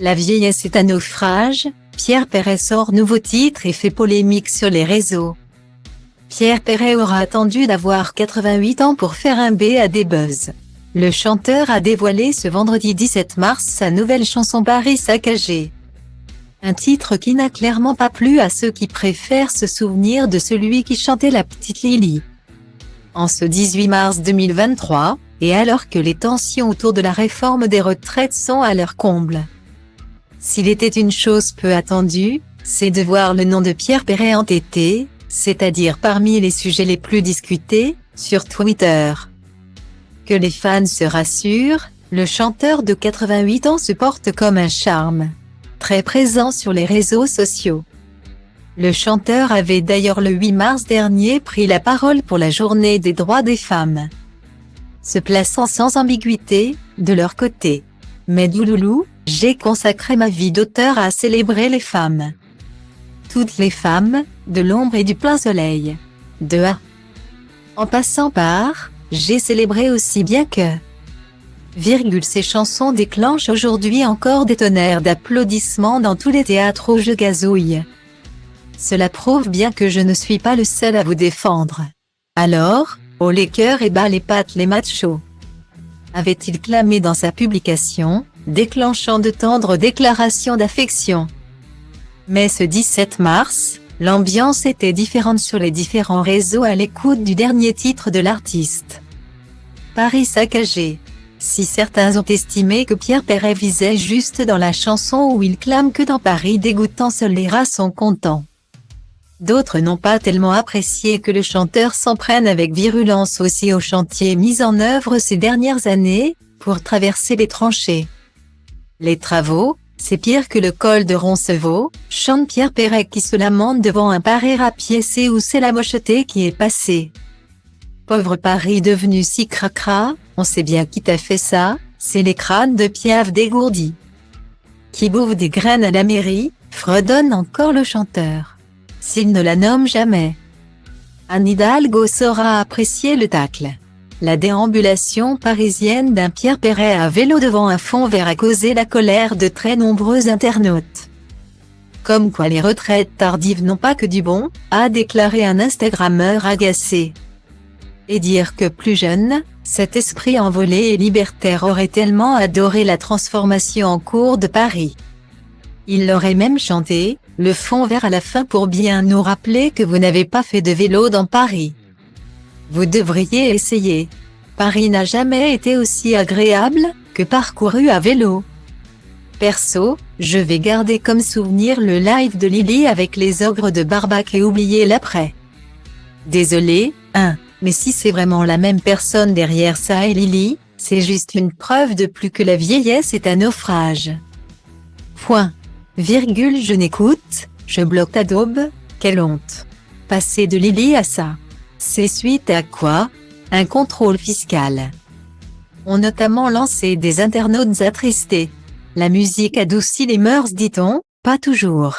La vieillesse est un naufrage, Pierre Perret sort nouveau titre et fait polémique sur les réseaux. Pierre Perret aura attendu d'avoir 88 ans pour faire un B à des buzz. Le chanteur a dévoilé ce vendredi 17 mars sa nouvelle chanson Paris saccagé. Un titre qui n'a clairement pas plu à ceux qui préfèrent se souvenir de celui qui chantait la petite Lily. En ce 18 mars 2023, et alors que les tensions autour de la réforme des retraites sont à leur comble. S'il était une chose peu attendue, c'est de voir le nom de Pierre Perret entêté, c'est-à-dire parmi les sujets les plus discutés, sur Twitter. Que les fans se rassurent, le chanteur de 88 ans se porte comme un charme. Très présent sur les réseaux sociaux. Le chanteur avait d'ailleurs le 8 mars dernier pris la parole pour la journée des droits des femmes. Se plaçant sans ambiguïté, de leur côté. Mais douloulou, j'ai consacré ma vie d'auteur à célébrer les femmes. Toutes les femmes, de l'ombre et du plein soleil. De A. En passant par, j'ai célébré aussi bien que. Ces chansons déclenchent aujourd'hui encore des tonnerres d'applaudissements dans tous les théâtres où je gazouille. Cela prouve bien que je ne suis pas le seul à vous défendre. Alors, haut les cœurs et bas les pattes les machos. Avait-il clamé dans sa publication, déclenchant de tendres déclarations d'affection. Mais ce 17 mars, l'ambiance était différente sur les différents réseaux à l'écoute du dernier titre de l'artiste. Paris saccagé. Si certains ont estimé que Pierre Perret visait juste dans la chanson où il clame que dans Paris dégoûtant seuls les rats sont contents. D'autres n'ont pas tellement apprécié que le chanteur s'en prenne avec virulence aussi aux chantiers mis en œuvre ces dernières années, pour traverser les tranchées. Les travaux, c'est pire que le col de Roncevaux, chante Pierre Perret qui se lamente devant un Paris rapiécé où c'est la mocheté qui est passée. Pauvre Paris devenu si cracra, on sait bien qui t'a fait ça, c'est les crânes de Piaf dégourdis. Qui bouffe des graines à la mairie, fredonne encore le chanteur. S'il ne la nomme jamais. Anne Hidalgo saura apprécier le tacle. La déambulation parisienne d'un Pierre Perret à vélo devant un fond vert a causé la colère de très nombreux internautes. Comme quoi les retraites tardives n'ont pas que du bon, a déclaré un Instagrammeur agacé. Et dire que plus jeune, cet esprit envolé et libertaire aurait tellement adoré la transformation en cours de Paris. Il l'aurait même chanté, le fond vert à la fin pour bien nous rappeler que vous n'avez pas fait de vélo dans Paris. Vous devriez essayer. Paris n'a jamais été aussi agréable, que parcouru à vélo. Perso, je vais garder comme souvenir le live de Lily avec les ogres de Barbac et oublier l'après. Désolé, mais si c'est vraiment la même personne derrière ça et Lily, c'est juste une preuve de plus que la vieillesse est un naufrage. Point. Je n'écoute, je bloque ta daube, quelle honte. Passer de Lily à ça. C'est suite à quoi? Un contrôle fiscal. Ont notamment lancé des internautes attristés. La musique adoucit les mœurs dit-on, pas toujours.